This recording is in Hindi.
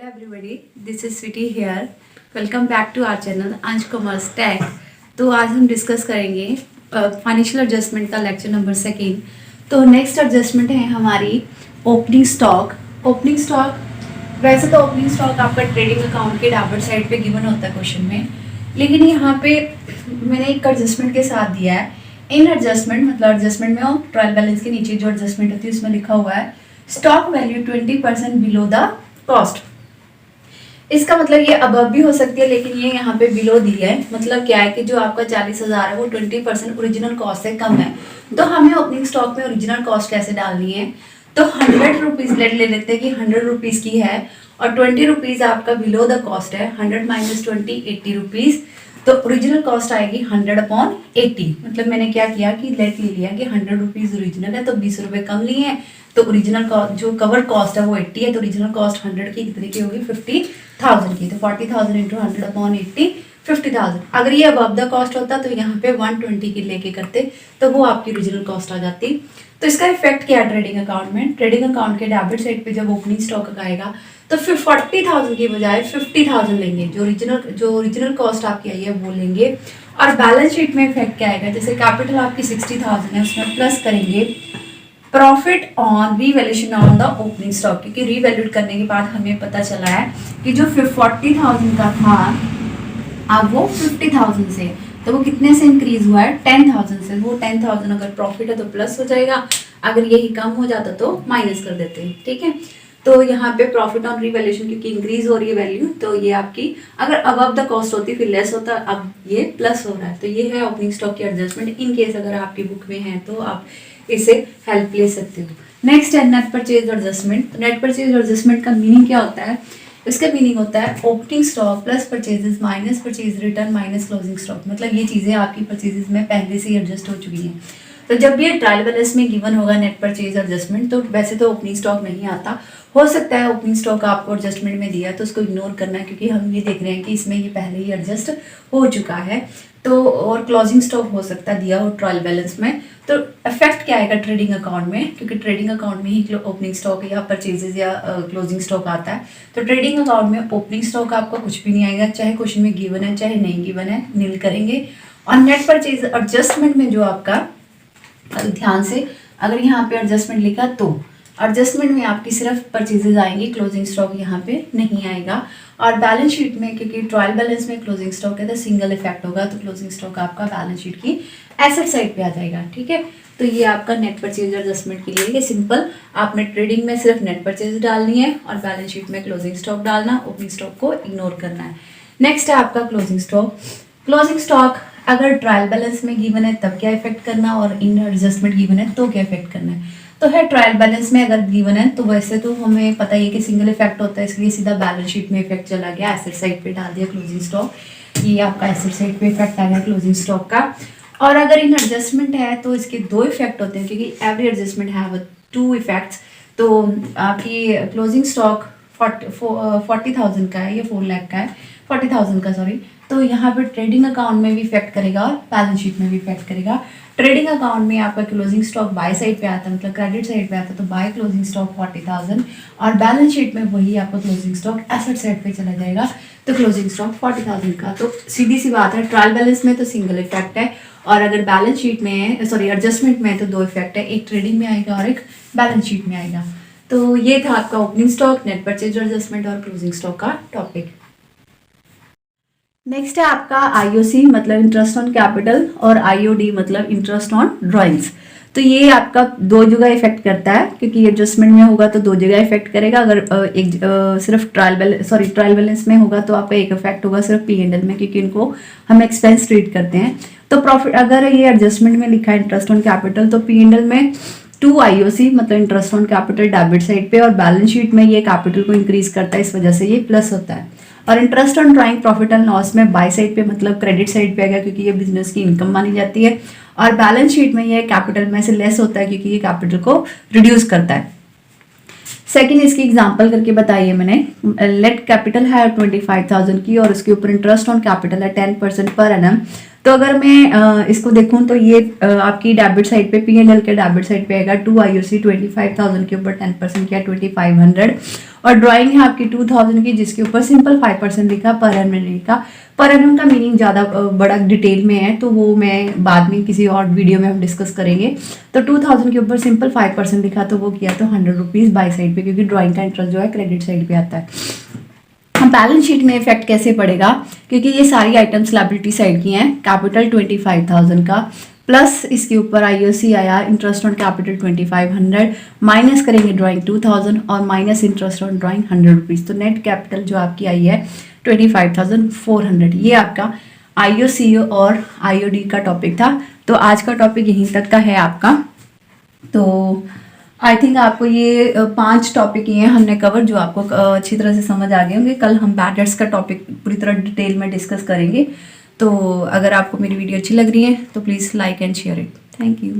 Hello everybody, this is Sweetie here. Welcome back to our channel Ansh commerce tech. तो आज हम डिस्कस करेंगे फाइनेंशियल एडजस्टमेंट का लेक्चर नंबर 2। तो नेक्स्ट एडजस्टमेंट है हमारी ओपनिंग स्टॉक। ओपनिंग स्टॉक वैसे तो ओपनिंग स्टॉक आपका ट्रेडिंग अकाउंट के डाबर साइड पे गिवन होता है क्वेश्चन में, लेकिन यहाँ पे मैंने एक एडजस्टमेंट के साथ दिया है। इन एडजस्टमेंट मतलब एडजस्टमेंट में ट्रायल बैलेंस के नीचे जो एडजस्टमेंट होती है उसमें लिखा हुआ है stock value 20% below the cost. इसका मतलब ये अबव भी हो सकती है, लेकिन ये यहाँ पे बिलो दी है। मतलब क्या है कि जो आपका 40,000 है वो 20% ओरिजिनल कॉस्ट से कम है। तो हमें ओपनिंग स्टॉक में ओरिजिनल कॉस्ट कैसे डालनी है, तो 100 रुपीज़ ले लेते हैं कि 100 रुपीज़ की है और 20 रुपीज़ आपका बिलो द कॉस्ट है। 100 माइनस 20 80 रुपीज़, तो ओरिजिनल कॉस्ट आएगी 100/80। मतलब मैंने क्या किया कि ले लिया कि 100 रुपीज़ ओरिजिनल है तो 20 रुपये कम लिए हैं, तो ओरिजिनल जो कवर कॉस्ट है वो 80 है, तो ओरिजिनल कॉस्ट 100 की कितने की होगी 50,000 की। तो 40,000 इंटू 100/80 50,000। अगर ये अबव द कॉस्ट होता तो यहाँ पे 120 की लेके करते तो वो आपकी ओरिजिनल कॉस्ट आ जाती। तो इसका इफेक्ट क्या है ट्रेडिंग अकाउंट में? ट्रेडिंग अकाउंट के डेबिट साइड पे जब ओपनिंग स्टॉक आएगा तो फिर 40,000 की बजाय 50,000 लेंगे। जो ओरिजिनल कॉस्ट आपकी आई है वो लेंगे। और बैलेंस शीट में इफेक्ट क्या आएगा? जैसे कैपिटल आपकी 60,000 है, उसमें प्लस करेंगे profit on revaluation on the opening stock, क्योंकि रीवैल्यूएट करने के बाद हमें पता चला है कि जो 40,000 का था अब वो 50,000 से, तो वो कितने से इंक्रीज हुआ है 10,000 से। वो 10,000 अगर प्रॉफिट है तो प्लस हो जाएगा, अगर यही कम हो जाता तो माइनस कर देते हैं। ठीक है, तो यहाँ पे प्रॉफिट ऑन रीवैल्यूएशन क्योंकि इंक्रीज हो रही है वैल्यू, तो ये आपकी अगर अबव द कॉस्ट होती फिर लेस होता, अब ये प्लस हो रहा है। तो ये है ओपनिंग स्टॉक की एडजस्टमेंट। इन केस अगर आपकी बुक में है तो आप इसे हेल्प ले सकते हो। नेक्स्ट है net purchase adjustment. Net purchase adjustment का मीनिंग क्या होता है? इसका मीनिंग होता है opening stock plus purchases minus purchase return minus closing stock. मतलब ये चीज़ें आपकी परचेजेस में पहले से ही एडजस्ट हो चुकी हैं। तो जब ये ट्रायल बैलेंस में गिवन होगा नेट परचेज एडजस्टमेंट, तो वैसे तो ओपनिंग स्टॉक नहीं आता। हो सकता है ओपनिंग स्टॉक आपको एडजस्टमेंट में दिया तो उसको इग्नोर करना है, क्योंकि हम ये देख रहे हैं कि इसमें ये पहले ही एडजस्ट हो चुका है। तो और क्लोजिंग स्टॉक हो सकता है दिया हो ट्रायल बैलेंस में। तो इफेक्ट क्या आएगा ट्रेडिंग अकाउंट में? क्योंकि ट्रेडिंग अकाउंट में ही ओपनिंग स्टॉक या परचेजेस या क्लोजिंग स्टॉक आता है। तो ट्रेडिंग अकाउंट में ओपनिंग स्टॉक आपका कुछ भी नहीं आएगा, चाहे क्वेश्चन में गिवन है चाहे नहीं गिवन है, नील करेंगे। और नेट परचेज एडजस्टमेंट में जो आपका ध्यान से अगर यहाँ पे एडजस्टमेंट लिखा तो एडजस्टमेंट में आपकी सिर्फ परचेजेज आएंगी, क्लोजिंग स्टॉक यहाँ पे नहीं आएगा। और बैलेंस शीट में क्योंकि ट्रायल बैलेंस में क्लोजिंग स्टॉक है तो सिंगल इफेक्ट होगा, तो क्लोजिंग स्टॉक आपका बैलेंस शीट की एसेट साइड पे आ जाएगा। ठीक है, तो ये आपका नेट परचेज एडजस्टमेंट के लिए ये सिंपल, आपने ट्रेडिंग में सिर्फ नेट परचेज डालनी है और बैलेंस शीट में क्लोजिंग स्टॉक डालना, ओपनिंग स्टॉक को इग्नोर करना है। नेक्स्ट है आपका क्लोजिंग स्टॉक। क्लोजिंग स्टॉक अगर ट्रायल बैलेंस में गिवन है तब क्या इफेक्ट करना, और इन एडजस्टमेंट गिवन है तो क्या इफेक्ट करना है? तो है ट्रायल बैलेंस में अगर गिवन है तो वैसे तो हमें पता ही है कि सिंगल इफेक्ट होता है, इसलिए सीधा बैलेंस शीट में इफेक्ट चला गया, एसेट साइड पे डाल दिया क्लोजिंग स्टॉक। ये आपका एसेट साइड पे इफेक्ट आ गया क्लोजिंग स्टॉक का। और अगर इन एडजस्टमेंट है तो इसके दो इफेक्ट होते हैं, क्योंकि एवरी एडजस्टमेंट हैव 2 इफेक्ट्स। तो आपकी क्लोजिंग स्टॉक 40,000 का है, ये 4 लाख का है, 40,000 का सॉरी। तो यहाँ पे ट्रेडिंग अकाउंट में भी इफेक्ट करेगा और बैलेंस शीट में भी इफेक्ट करेगा। ट्रेडिंग अकाउंट में आपका क्लोजिंग स्टॉक बाय साइड पे आता है, मतलब क्रेडिट साइड पे आता है, तो बाय क्लोजिंग स्टॉक 40,000, और बैलेंस शीट में वही आपका क्लोजिंग स्टॉक एसेट साइड पे चला जाएगा, तो क्लोजिंग स्टॉक 40,000 का। तो सीधी सी बात है, ट्रायल बैलेंस में तो सिंगल इफेक्ट है, और अगर बैलेंस शीट में सॉरी एडजस्टमेंट में तो 2 इफेक्ट है, एक ट्रेडिंग में आएगा और एक बैलेंस शीट में आएगा। तो ये था आपका opening stock, net purchase adjustment और क्लोजिंग स्टॉक का टॉपिक। नेक्स्ट है आपका आईओसी मतलब इंटरेस्ट ऑन कैपिटल, और आईओडी मतलब इंटरेस्ट ऑन ड्राइंग्स। तो ये आपका 2 जगह इफेक्ट करता है, क्योंकि एडजस्टमेंट में होगा तो 2 जगह इफेक्ट करेगा। अगर सिर्फ ट्रायल बैलेंस में होगा तो आपका एक इफेक्ट होगा सिर्फ P&L में, क्योंकि इनको हम एक्सपेंस ट्रीट करते हैं। तो प्रॉफिट अगर ये एडजस्टमेंट में लिखा है इंटरेस्ट ऑन कैपिटल, तो P&L में 2 आईओसी मतलब interest on capital debit side पे, और बैलेंस शीट में ये कैपिटल को इंक्रीज करता है, इस वजह से ये प्लस होता है। और interest on drawing profit and loss में बाय साइड पे मतलब क्रेडिट साइड पे आएगा, क्योंकि ये बिजनेस की इनकम मानी जाती है। और बैलेंस शीट में ये कैपिटल में से लेस होता है, क्योंकि ये कैपिटल को रिड्यूस करता है। सेकंड इसकी एग्जांपल करके बताइए मैंने, लेट कैपिटल है 25,000 की और उसके ऊपर इंटरेस्ट ऑन कैपिटल है 10% पर एनम। तो अगर मैं इसको देखूं तो ये आपकी डेबिट साइड पे, P&L के डेबिट साइड पे आएगा 2 IOC 25,000 के ऊपर 10% किया 2500, और ड्राइंग है आपकी 2000 की जिसके ऊपर सिंपल 5% लिखा, पर एनम नहीं लिखा। पर एनम का मीनिंग ज़्यादा बड़ा डिटेल में है तो वो मैं बाद में किसी और वीडियो में हम डिस्कस करेंगे। तो 2000 के ऊपर सिंपल 5% लिखा तो वो किया तो 100 रुपीज़ बाई साइड पे, क्योंकि ड्राइंग का इंटरेस्ट जो है क्रेडिट साइड पे आता है। हम बैलेंस शीट में इफेक्ट कैसे पड़ेगा, क्योंकि ये सारी आइटम्स लायबिलिटी साइड की हैं। कैपिटल 25,000 का प्लस इसके ऊपर IOC आया, इंटरेस्ट ऑन कैपिटल 2500, माइनस करेंगे ड्राइंग 2000 और minus interest on drawing 100 rupees. तो नेट कैपिटल जो आपकी आई है 25,400। ये आपका IOC और IOD का टॉपिक था। तो आज का टॉपिक यहीं तक का है आपका। तो आई थिंक आपको ये 5 टॉपिक ये हैं हमने कवर, जो आपको अच्छी तरह से समझ आ गए होंगे। कल हम बैड डेट्स का टॉपिक पूरी तरह डिटेल में डिस्कस करेंगे। तो अगर आपको मेरी वीडियो अच्छी लग रही है तो please like and share it. Thank you.